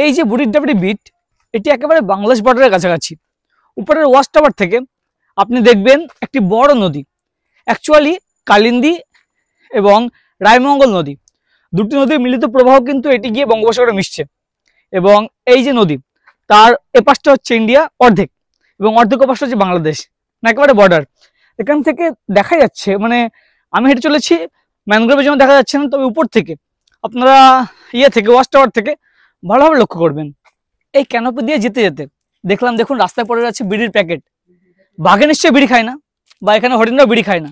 এই যে বুড়ির ডাবরি বিট, এটি একেবারে বাংলাদেশ বর্ডারের কাছাকাছি। উপরের ওয়াচ টাওয়ার থেকে আপনি দেখবেন একটি বড় নদী, অ্যাকচুয়ালি কালিন্দী এবং রায়মঙ্গল নদী, দুটি নদীর মিলিত প্রবাহ কিন্তু এটি গিয়ে বঙ্গোপসাগরে মিশছে। এবং এই যে নদী, তার এপাশটা হচ্ছে ইন্ডিয়া অর্ধেক এবং অর্ধেক ওপাশটা হচ্ছে বাংলাদেশ, না একেবারে বর্ডার। এখান থেকে দেখা যাচ্ছে, মানে আমি হেঁটে চলেছি, ম্যানগ্রোভের জন্য দেখা যাচ্ছে না, তবে উপর থেকে আপনারা থেকে ওয়াচ টাওয়ার থেকে ভালোভাবে লক্ষ্য করবেন। এই ক্যানোপি দিয়ে যেতে যেতে দেখলাম, দেখুন রাস্তায় পড়ে যাচ্ছে বিড়ির প্যাকেট। বাঘে নিশ্চয়ই বিড়ি খায় না, বা এখানে হরিণরাও বিড়ি খায় না,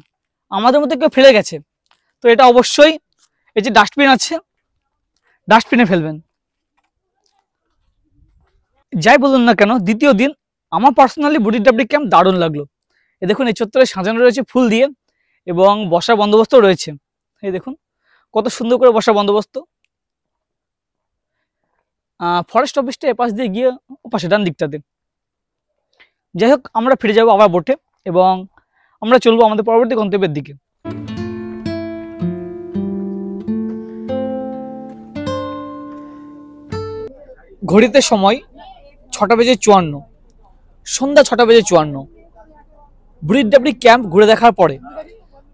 আমাদের মধ্যে কেউ ফেলে গেছে। তো এটা অবশ্যই, এই যে ডাস্টবিন আছে, ডাস্টবিনে ফেলবেন। যাই বলুন না কেন, দ্বিতীয় দিন আমার পার্সোনালি বুড়ির ডাবরি ক্যাম্প দারুণ লাগলো। এ দেখুন, এই চত্বরে সাজানো রয়েছে ফুল দিয়ে এবং বসার বন্দোবস্ত রয়েছে। এই দেখুন কত সুন্দর করে বসার বন্দোবস্ত। ফরেস্ট অফিসটা এপাশ দিয়ে গিয়ে ওপাশে ডান দিকটাতে। যাই হোক, আমরা ফিরে যাবো আবার বোটে এবং আমরা চলবো আমাদের পরবর্তী গন্তব্যের দিকে। ঘড়িতে সময় 6:54, সন্ধ্যা 6:54। বুড়ির ডাবরি ক্যাম্প ঘুরে দেখার পরে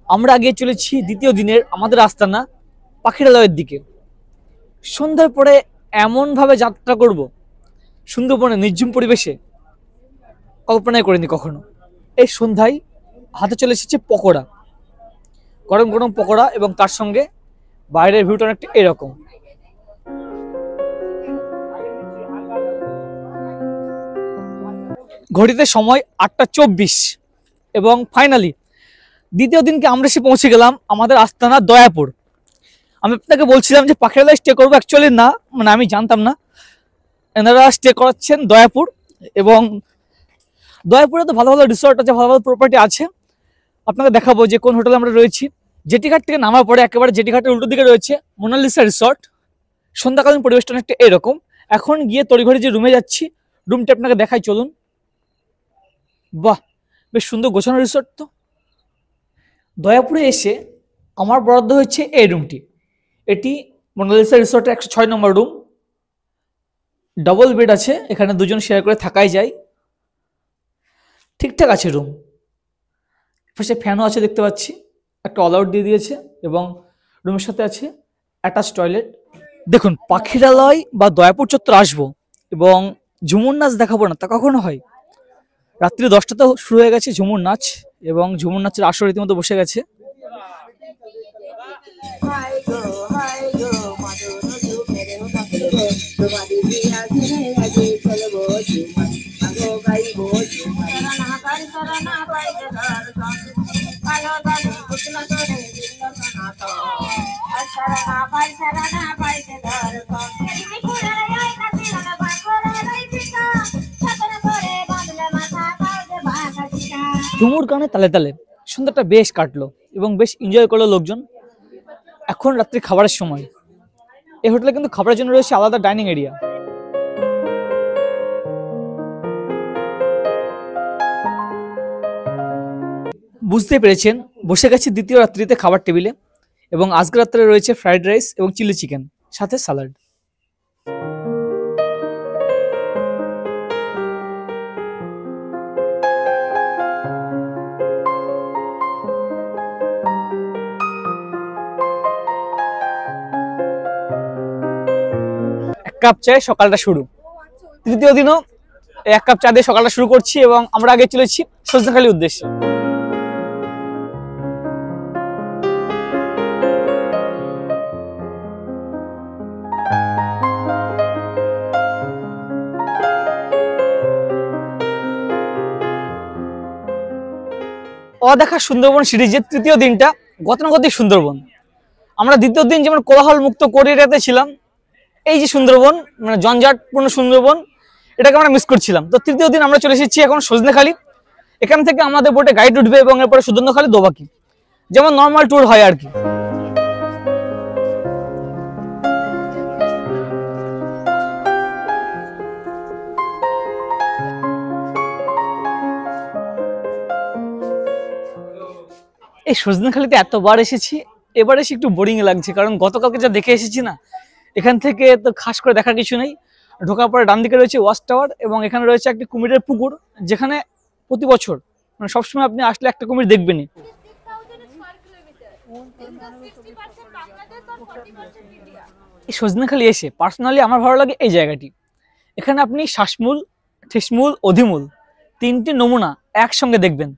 আমরা এগিয়ে চলেছি দ্বিতীয় দিনের আমাদের আস্তানা পাখিরালয়ের দিকে। সন্ধ্যার পরে এমনভাবে যাত্রা করব সুন্দরবনে নির্ঝুম পরিবেশে, কল্পনাই করিনি কখনো। এই সন্ধ্যায় হাতে চলে এসেছে পকোড়া, গরম গরম পকোড়া, এবং তার সঙ্গে বাইরের ভিউটা অনেকটা এরকম। ঘড়িতে সময় 8:24 এবং ফাইনালি দ্বিতীয় দিনকে আমরা এসে পৌঁছে গেলাম আমাদের আস্তানা দয়াপুর। আমি আপনাকে বলছিলাম যে পাখিরালয় স্টে করবো, অ্যাকচুয়ালি না, মানে আমি জানতাম না, এনারা স্টে করাচ্ছেন দয়াপুর। এবং দয়াপুরে তো ভালো ভালো রিসর্ট আছে, ভালো ভালো প্রপার্টি আছে। আপনাকে দেখাবো যে কোন হোটেলে আমরা রয়েছি। জেটিঘাট থেকে নামার পরে একেবারে জেটিঘাটের উল্টো দিকে রয়েছে মোনালিসা রিসর্ট। সন্ধ্যাকালীন পরিবেশটা অনেকটা এরকম। এখন গিয়ে তড়িঘড়ি যে রুমে যাচ্ছি, রুমটা আপনাকে দেখাই, চলুন। বাহ, বেশ সুন্দর গোছানো রিসর্ট। তো দয়াপুরে এসে আমার বরাদ্দ হচ্ছে এই রুমটি। এটি মোনালিসা রিসর্টের 106 নম্বর রুম। ডাবল বেড আছে, এখানে দুজন শেয়ার করে থাকাই যায়, ঠিকঠাক আছে রুম। পাশে ফ্যানও আছে দেখতে পাচ্ছি, একটা অল আউট দিয়ে দিয়েছে এবং রুমের সাথে আছে অ্যাটাচ টয়লেট। দেখুন, পাখিরালয় বা দয়াপুর চত্বর আসবো এবং ঝুমুর নাচ দেখাবো না তা কখনো হয়? রাত্রি 10টাতেও শুরু হয়ে গেছে ঝুমুর নাচ এবং ঝুমুর নাচের আসর রীতিমতো বসে গেছে। ঝুমুর গানে তালে তালে সন্ধ্যাটা বেশ কাটলো এবং বেশ এনজয় করলো লোকজন। এখন রাত্রি খাবারের সময়। এই হোটেলে কিন্তু খাবারের জন্য রয়েছে আলাদা ডাইনিং এরিয়া। বুঝতে পেরেছেন, বসে গেছি দ্বিতীয় রাত্রিতে খাবার টেবিলে এবং আজকে রাত্রে রয়েছে ফ্রাইড রাইস এবং চিলি চিকেন, সাথে স্যালাড। এক কাপ চায়ে সকালটা শুরু। তৃতীয় দিনও এক কাপ চা দিয়ে সকালটা শুরু করছি এবং আমরা আগে চলেছি সজনেখালির উদ্দেশ্যে। অদেখা সুন্দরবন সিরিজের তৃতীয় দিনটা গতানুগতিক সুন্দরবন। আমরা দ্বিতীয় দিন যেমন কোলাহল মুক্ত কোরিয়াতে ছিলাম, এই যে সুন্দরবন মানে জঞ্জাটপূর্ণ সুন্দরবন, এটাকে আমরা মিস করছিলাম। তো তৃতীয় দিন আমরা চলে এসেছি এখন সজনেখালি। এখান থেকে আমাদের বোটে গাইড উঠবে এবং এরপরে সুদর্ণখালি, দোবাকি, যেমন নর্মাল ট্যুর হয় আর কি। এই সজনেখালিতে এতবার এসেছি, এবার এসে একটু বোরিং লাগছে, কারণ গতকালকে যা দেখে এসেছি না, এখান থেকে তো খাস করে দেখার কিছু নেই। ঢোকার পরে ডান দিকে রয়েছে ওয়াচ টাওয়ার এবং এখানে রয়েছে একটি কুমিরের পুকুর, যেখানে প্রতি বছর মানে সবসময় আপনি আসলে একটা কুমির দেখবেনই। এই সজনেখালি এসে পার্সোনালি আমার ভালো লাগে এই জায়গাটি। এখানে আপনি শ্বাসমূল, ঠেসমূল, অধিমূল তিনটি নমুনা একসঙ্গে দেখবেন।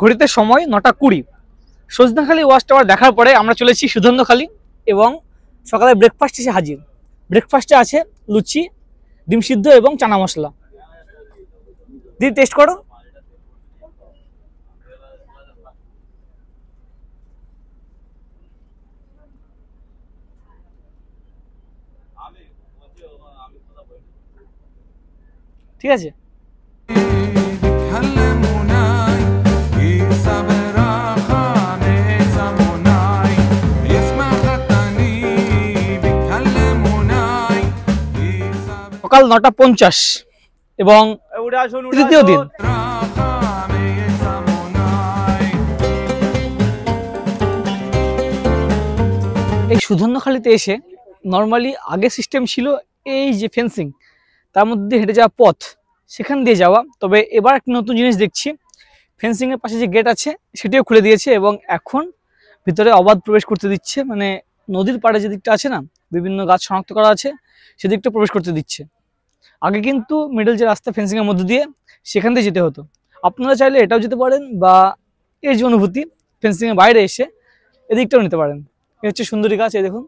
ঘড়িতে সময় 9:20। সজনেখালি ওয়াচ টাওয়ার দেখার পরে আমরা চলেছি সুদর্ণখালি এবং সকালে ব্রেকফাস্ট এসে হাজির। ব্রেকফাস্টে আছে লুচি, ডিম সিদ্ধ এবং চানা মশলা। দিয়ে টেস্ট করো। ঠিক আছে। সকাল 9:50 এবং তৃতীয় দিন। এই সুদর্ণখালিতে এসে নর্মালি আগে সিস্টেম ছিল এই যে ফেন্সিং, তার মধ্যে হেঁটে যাওয়া পথ, সেখান দিয়ে যাওয়া। তবে এবার একটা নতুন জিনিস দেখছি, ফেন্সিং এর পাশে যে গেট আছে সেটিও খুলে দিয়েছে এবং এখন ভিতরে অবাধ প্রবেশ করতে দিচ্ছে। মানে নদীর পাড়ে যে দিকটা আছে না, বিভিন্ন গাছ শনাক্ত করা আছে, সেদিকটা প্রবেশ করতে দিচ্ছে। আগে কিন্তু মিডল যে রাস্তা ফেন্সিং এর মধ্যে দিয়ে, সেখান দিয়ে যেতে হতো। আপনারা চাইলে এটাও যেতে পারেন, বা এর যে অনুভূতি ফেন্সিং এর বাইরে এসে এদিকটাও নিতে পারেন। এ হচ্ছে সুন্দরী গাছ, এই দেখুন,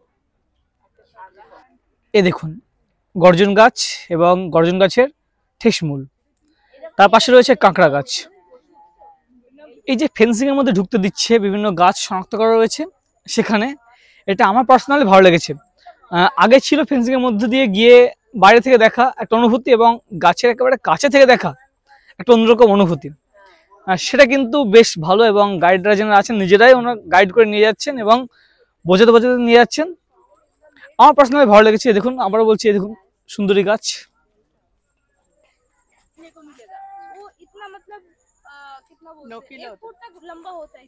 এ দেখুন গর্জন গাছ এবং গর্জন গাছের ঠেসমূল, তার পাশে রয়েছে কাঁকড়া গাছ। এই যে ফেন্সিং এর মধ্যে ঢুকতে দিচ্ছে, বিভিন্ন গাছ শনাক্ত করা রয়েছে সেখানে, এটা আমার পার্সোনালি ভালো লেগেছে। আগে ছিল ফেন্সিং এর মধ্যে দিয়ে গিয়ে বাইরে থেকে দেখা একটা অনুভূতি এবং গাছের একেবারে কাছে থেকে দেখা একটা অন্যরকম অনুভূতি। সেটা কিন্তু বেশ ভালো এবং গাইডরা যারা আছেন নিজেরাই ওনারা গাইড করে নিয়ে যাচ্ছেন এবং বোঝাতে বোঝাতে নিয়ে যাচ্ছেন। আমার পার্সোনালি ভালো লেগেছে। দেখুন, আবারও বলছি, দেখুন সুন্দরী গাছ। नोकीला एक फुट तक लंबा होता है,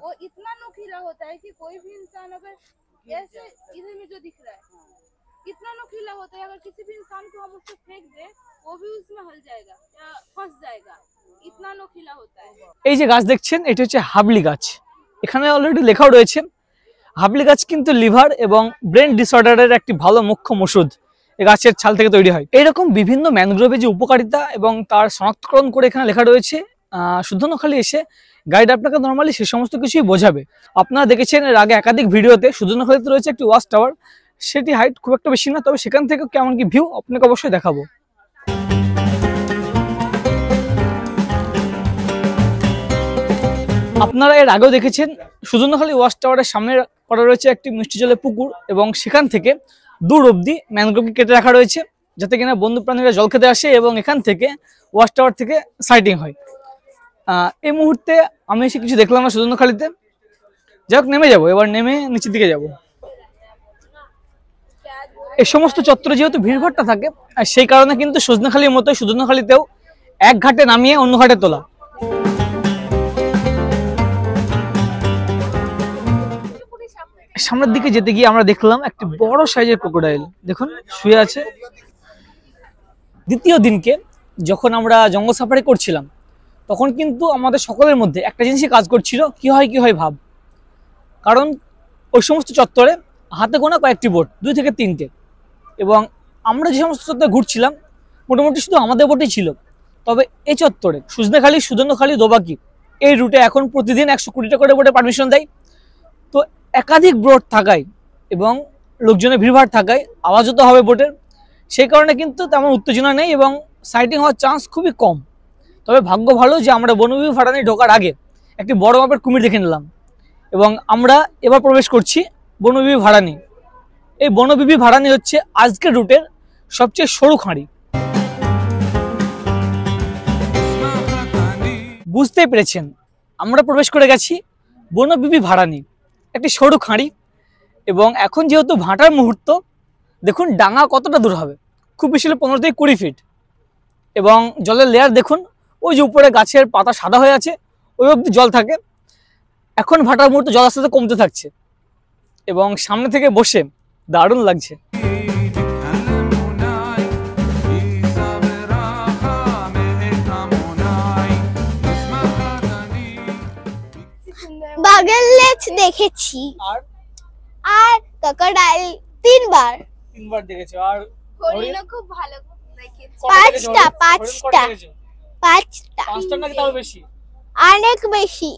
वो इतना नोकीला होता है कि कोई भी इंसान अगर ऐसे इधर में जो दिख रहा है इतना नोकीला होता है, अगर किसी भी इंसान को हम उसको फेंक दे वो भी उसमें हल जाएगा या फंस जाएगा, इतना नोकीला होता है। এই যে গাছ দেখছেন এটা হচ্ছে হাবলি গাছ। এখানে অলরেডি লেখাও রয়েছে, হাবলি গাছ কিন্তু লিভার এবং ব্রেন ডিসঅর্ডারের একটি ভালো মুখ্য ওষুধ এই গাছের ছাল থেকে তৈরি হয়। এইরকম বিভিন্ন ম্যানগ্রোভের যে উপকারিতা এবং তার শনাক্তকরণ করে এখানে লেখা রয়েছে। সুদর্ণখালি এসে গাইড আপনাকে নর্মালি সে সমস্ত কিছুই বোঝাবে। আপনারা দেখেছেন এর আগে একাধিক ভিডিওতে সুদর্ণখালিতে রয়েছে একটি ওয়াচ টাওয়ার, সেটি হাইট খুব একটা বেশি না, তবে সেখান থেকে কেমন কি ভিউ আপনাকে অবশ্যই দেখাবো। আপনারা এর আগেও দেখেছেন সুদর্ণখালি ওয়াচ টাওয়ারের সামনে করা রয়েছে একটি মিষ্টি জলের পুকুর এবং সেখান থেকে দূর অব্দি ম্যানগ্রোভকে কেটে রাখা রয়েছে যাতে কিনা বন্য প্রাণীরা জল খেতে আসে এবং এখান থেকে ওয়াচ টাওয়ার থেকে সাইটিং হয়। এই মুহূর্তে আমি এসে কিছু দেখলাম না সুদর্ণখালিতে, যাই হোক নেমে যাবো, এবার নেমে নিচের দিকে যাব। এই সমস্ত চত্বরে যেহেতু ভিড়ভাট্টা থাকে, আর সেই কারণে কিন্তু সজনেখালির মতো সুদর্ণখালিতেও এক ঘাটে নামিয়ে অন্য ঘাটে তোলা। সামনের দিকে যেতে গিয়ে আমরা দেখলাম একটি বড় সাইজের ক্রোকোডাইল, দেখুন শুয়ে আছে। দ্বিতীয় দিনকে যখন আমরা জঙ্গল সাফারি করছিলাম তখন কিন্তু আমাদের সকলের মধ্যে একটা জিনিসই কাজ করছিল, কি হয় ভাব। কারণ ওই সমস্ত চত্বরে হাতে গোনা কয়েকটি বোট, 2 থেকে 3টে, এবং আমরা যে সমস্ত চত্বরে ঘুরছিলাম মোটামুটি শুধু আমাদের বোটই ছিল। তবে এই চত্বরে সজনেখালি, সুদর্ণখালি, দোবাকি এই রুটে এখন প্রতিদিন 120টা করে বোটে পারমিশন দেয়। তো একাধিক বোট থাকায় এবং লোকজনের ভিড়ভাড় থাকায় আওয়াজও তো হবে বোটের, সেই কারণে কিন্তু তেমন উত্তেজনা নেই এবং সাইটিং হওয়ার চান্স খুবই কম। তবে ভাগ্য ভালো যে আমরা বনবিবি ভাড়ানি ঢোকার আগে একটি বড় মাপের কুমির দেখে নিলাম এবং আমরা এবার প্রবেশ করছি বনবিবি ভাড়ানি। এই বনবিবি ভাড়ানি হচ্ছে আজকের রুটের সবচেয়ে সরু খাঁড়ি। বুঝতেই পেরেছেন আমরা প্রবেশ করে গেছি বনবিবি ভাড়ানি, একটি সরু খাঁড়ি। এবং এখন যেহেতু ভাটার মুহূর্ত, দেখুন ডাঙা কতটা দূর হবে, খুব বেশি হলে 15 থেকে 20 ফিট। এবং জলের লেয়ার দেখুন, ওই যে উপরে গাছের পাতা সাদা হয়ে আছে ওই অবধি জল থাকে। এখন ভাটার মুহূর্তে জল আস্তে আস্তে কমতে থাকছে এবং সামনে থেকে বসে দারুণ লাগছে। বাগেল লেক দেখেছি আর আর ক্রোকোডাইল 3 বার দেখেছো? আর হরিণও খুব ভালো দেখেছি। পাঁচটা পাঁচটা নাকি তাও বেশি? অনেক বেশি।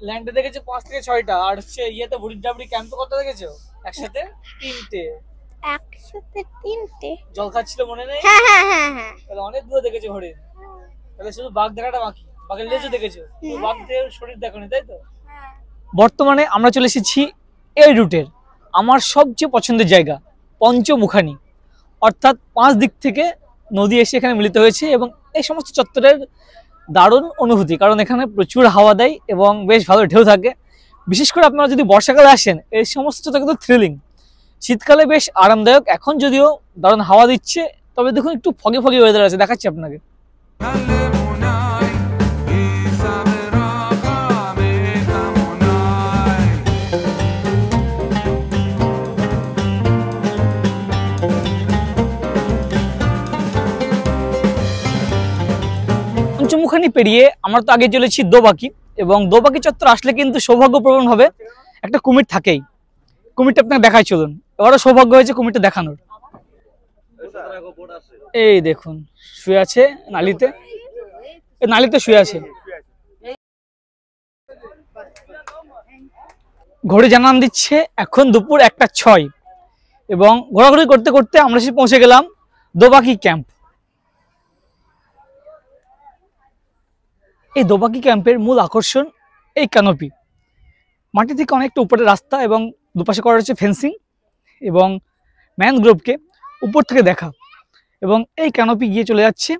ল্যান্ডে দেখেছো 5 থেকে 6টা। আর হচ্ছে ইয়েতে বুড়ির ডাবড়ি ক্যাম্পে কত দেখেছো? একসাথে 3টে। একসাথে 3টে জল খাচ্ছিল মনে নেই? হ্যাঁ হ্যাঁ হ্যাঁ হ্যাঁ। তাহলে অনেক দূরে দেখেছো হরিণ। তাহলে শুধু বাঘ দেখাটা বাকি, বাঘের লেজও দেখেছো, বাঘদের শরীর দেখোনি তাই তো? বর্তমানে আমরা চলে এসেছি এই রুটের আমার সবচেয়ে পছন্দের জায়গা পঞ্চমুখানি, অর্থাৎ 5 দিক থেকে নদী এসে এখানে মিলিত হয়েছে এবং এই সমস্ত চত্বরের দারুণ অনুভূতি, কারণ এখানে প্রচুর হাওয়া দেয় এবং বেশ ভালো ঢেউ থাকে। বিশেষ করে আপনারা যদি বর্ষাকালে আসেন এই সমস্ত চত্বর কিন্তু থ্রিলিং, শীতকালে বেশ আরামদায়ক। এখন যদিও দারুণ হাওয়া দিচ্ছে, তবে দেখুন একটু ফগি ফগি ওয়েদার আছে, দেখাচ্ছি আপনাকে। পঞ্চমুখানি পেরিয়ে আমরা তো আগে চলেছি দোবাকি, এবং দোবাকি চত্বর আসলে কিন্তু সৌভাগ্যপ্রবণ ভাবে একটা কুমির থাকেই। কুমিরটা আপনাকে দেখাই, চলুন। এবারও সৌভাগ্য হয়েছে কুমিরটা দেখানোর। এই দেখুন শুয়ে আছে নালিতে, নালিতে শুয়ে আছে। ঘড়ি জানান দিচ্ছে এখন দুপুর 1:06 এবং ঘোরাঘুরি করতে করতে আমরা এসে পৌঁছে গেলাম দোবাকি ক্যাম্প। এই দোবাকি ক্যাম্পের মূল আকর্ষণ এই ক্যানোপি, মাটি থেকে অনেকটা উপরের রাস্তা এবং দুপাশে করা হচ্ছে ফেন্সিং এবং ম্যানগ্রোভকে উপর থেকে দেখা, এবং এই ক্যানোপি গিয়ে চলে যাচ্ছে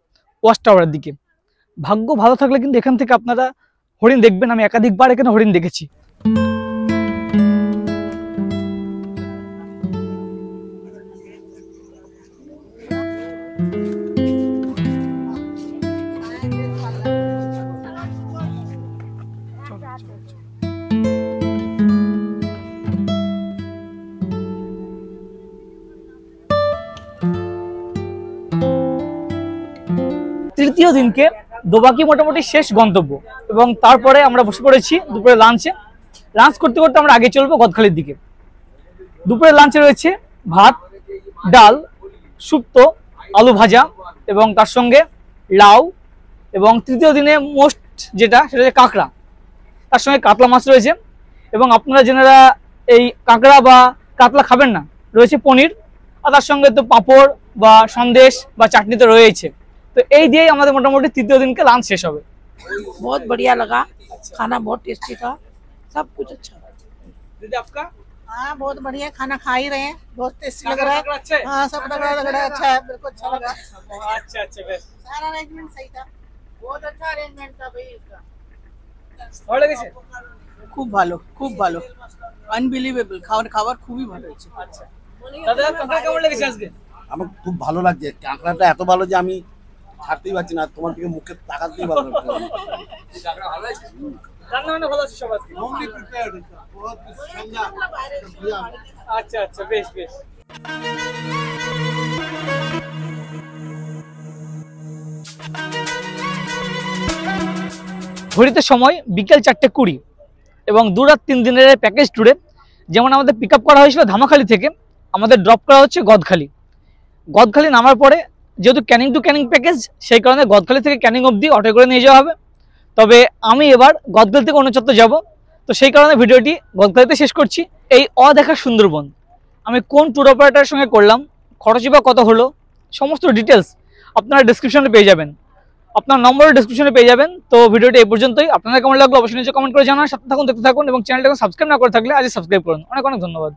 ওয়াচ টাওয়ারের দিকে। ভাগ্য ভালো থাকলে কিন্তু এখান থেকে আপনারা হরিণ দেখবেন। আমি একাধিকবার এখানে হরিণ দেখেছি। তৃতীয় দিনকে দোবাকি মোটামুটি শেষ গন্তব্য এবং তারপরে আমরা বসে পড়েছি দুপুরে লাঞ্চে। লাঞ্চ করতে করতে আমরা আগে চলবো গদখালির দিকে। দুপুরে লাঞ্চে রয়েছে ভাত, ডাল, শুক্তো, আলু ভাজা এবং তার সঙ্গে লাউ, এবং তৃতীয় দিনে মোস্ট যেটা সেটা হচ্ছে কাঁকড়া, তার সঙ্গে কাতলা মাছ রয়েছে। এবং আপনারা যারা এই কাঁকড়া বা কাতলা খাবেন না, রয়েছে পনির, আর তার সঙ্গে তো পাঁপড় বা সন্দেশ বা চাটনি তো রয়েছে। তো এই দিয়েই আমাদের মোটামুটি তৃতীয় দিনকে লাঞ্চ শেষ হবে। बहुत बढ़िया लगा, खाना बहुत टेस्टी था, सब कुछ अच्छा था। दीदी आपका? हाँ बहुत बढ़िया खाना खा ही रहे हैं, बहुत टेस्टी लग रहा काकड़ा अच्छा है? है। हाँ सब लग रहा है अच्छा है, बिल्कुल अच्छा लगा। अच्छा अच्छा बेश। सारा अरेंजमेंट सही था, बहुत अच्छा अरेंजमेंट था भाई इसका। ভালো লেগেছে? খুব ভালো আনবিলিভেবল, খাবার খুবই ভালো হয়েছে। আচ্ছা দাদা কাঁকড়া কেমন লেগেছে আজকে? আমার খুব ভালো লাগছে, কাঁকড়াটা এত ভালো যে আমি ছাড়তেই পারছি না, তোমার দিকে মুখে তাকাতেই ভালো লাগছে। রান্না বান্না ভালো আছে সব আজকে? আচ্ছা আচ্ছা বেশ বেশ। ঘড়িতে সময় বিকেল 4:20 এবং 2 রাত 3 দিনের প্যাকেজ ট্যুরে যেমন আমাদের পিক আপ করা হয়েছিল ধামাখালি থেকে, আমাদের ড্রপ করা হচ্ছে গদখালি। গদখালি নামার পরে যেহেতু ক্যানিং টু ক্যানিং প্যাকেজ, সেই কারণে গদখালি থেকে ক্যানিং অবধি অটো করে নিয়ে যাওয়া হবে। তবে আমি এবার গদখালি থেকে অন্য চত্বর যাবো, তো সেই কারণে ভিডিওটি গল্পে শেষ করছি। এই অদেখা সুন্দরবন আমি কোন ট্যুর অপারেটরের সঙ্গে করলাম, খরচই বা কত হলো, সমস্ত ডিটেলস আপনারা ডিসক্রিপশনে পেয়ে যাবেন, আপনার নম্বরও ডিসক্রিপশনে পেয়ে যাবেন। তো ভিডিওটি এই পর্যন্তই। আপনাদের কেমন লাগলো অবশ্যই নিচে কমেন্ট করে জানান। সাথে থাকুন, দেখতে থাকুন এবং চ্যানেলটাকে সাবস্ক্রাইব না করে থাকলে আজই সাবস্ক্রাইব করুন। অনেক অনেক ধন্যবাদ।